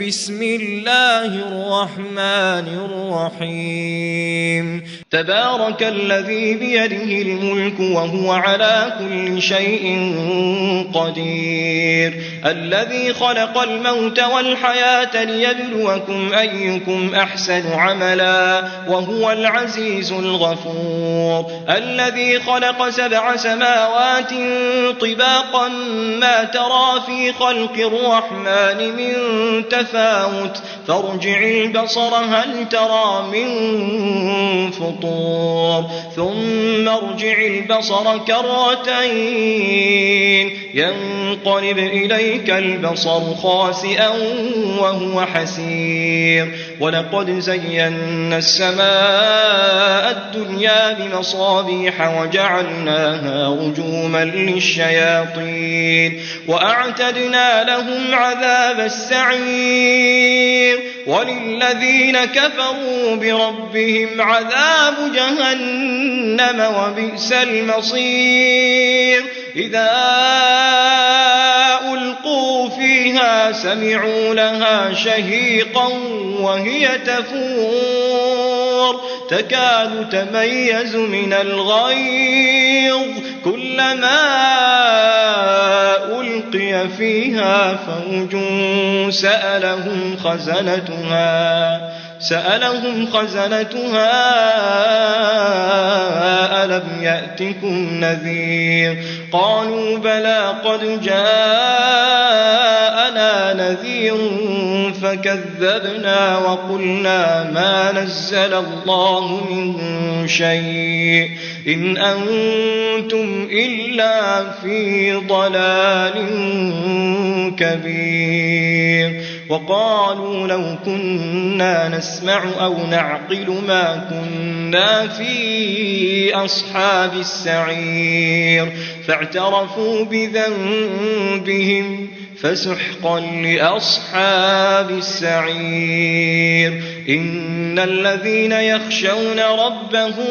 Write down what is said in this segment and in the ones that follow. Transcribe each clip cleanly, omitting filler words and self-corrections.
بسم الله الرحمن الرحيم تبارك الذي بيده الملك وهو على كل شيء قدير الذي خلق الموت والحياة ليبلوكم أيكم أحسن عملا وهو العزيز الغفور الذي خلق 7 سماوات طباقا ما ترى في خلق الرحمن من تفاوت فارجع البصر هل ترى من فطور ثم ارجع البصر كرتين ينقلب إليك البصر خاسئا وهو حسير ولقد زينا السماء الدنيا بمصابيح وجعلناها رجوما للشياطين وأعتدنا لهم عذاب السعير وللذين كفروا بربهم عذاب جهنم وبئس المصير إذا ألقوا فيها سمعوا لها شهيقا وهي تفور تكاد تميز من الغيظ كلما ألقي فيها فوج سألهم خزنتها ألم يأتكم نذير قالوا بلى قد جاءنا نذير فكذبنا وقلنا ما نزل الله من شيء إن أنتم إلا في ضلال كبير وقالوا لو كنا نسمع أو نعقل ما كنا في أصحاب السعير فاعترفوا بذنبهم فسحقا لأصحاب السعير إن الذين يخشون ربهم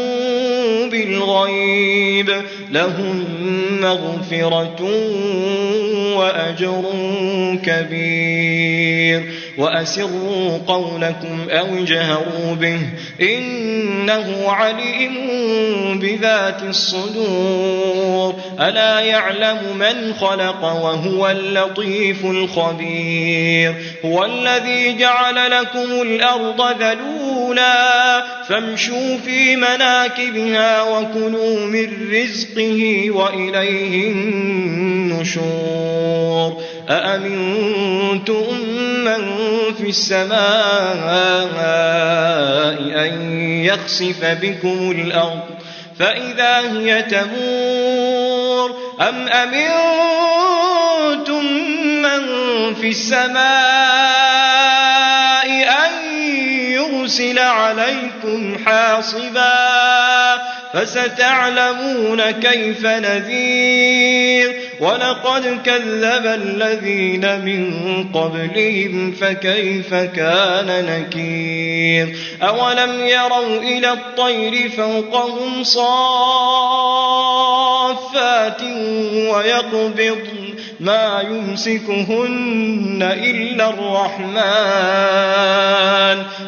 بالغيب لهم مغفرة وأجر كبير وأسروا قولكم أو اجهروا به إنه عليم بذات الصدور ألا يعلم من خلق وهو اللطيف الخبير هو الذي جعل لكم الأرض ذلولا فامشوا في مناكبها وكلوا من رزقه وإليه النشور أأمنتم من في السماء أن يخسف بكم الأرض فإذا هي تمور أم أمنتم من في السماء أن يرسل عليكم حاصبا فستعلمون كيف نذير ولقد كذب الذين من قبلهم فكيف كان نكير أولم يروا إلى الطير فوقهم صافات ويقبضن ما يمسكهن إلا الرحمن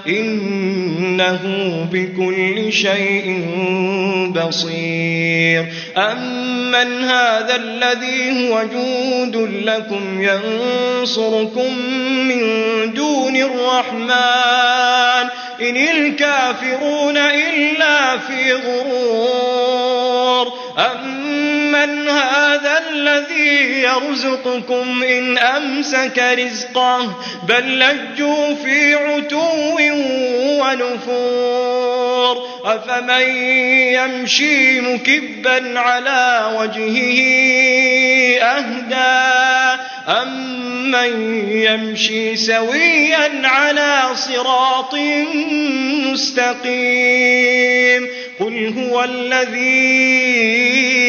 إنه بكل شيء بصير أمن هذا الذي هو جند لكم ينصركم من دون الرحمن إن الكافرون إلا في غرور أمن هذا الذي يرزقكم إن أمسك رزقه بل لجوا في عتو ونفور أفمن يمشي مكبا على وجهه أهدى أمن يمشي سويا على صراط مستقيم قل هو الذي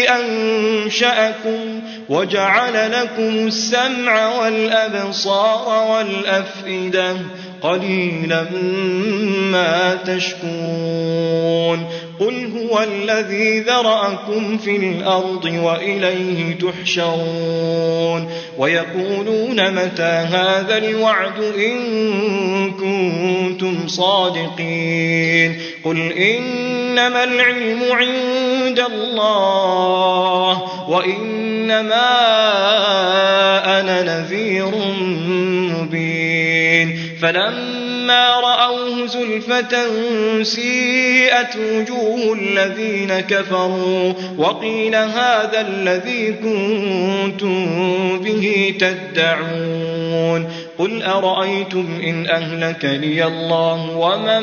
أنشأكم وجعل لكم السمع والأبصار والأفئدة قليلا ما تشكرون قل هو الذي ذرأكم في الأرض وإليه تحشرون ويقولون متى هذا الوعد إن كنتم صادقين قل إنما العلم عند الله وإنما أنا نذير مبين فلما رأوه زلفة سيئت وجوه الذين كفروا وقيل هذا الذي كنتم به تدعون قل أرأيتم إن أهلكني الله ومن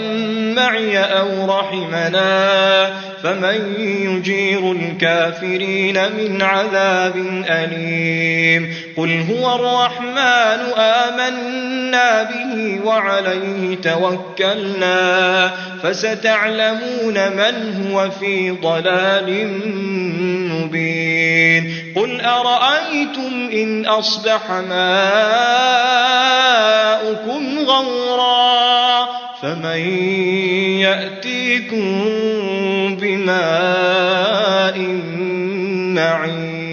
معي أو رحمنا فمن يجير الكافرين من عذاب أليم قل هو الرحمن آمنا به وعليه توكلنا فستعلمون من هو في ضلال مبين قل أرأيتم إن أصبح ماؤكم غورا فمن يأتيكم بماء معين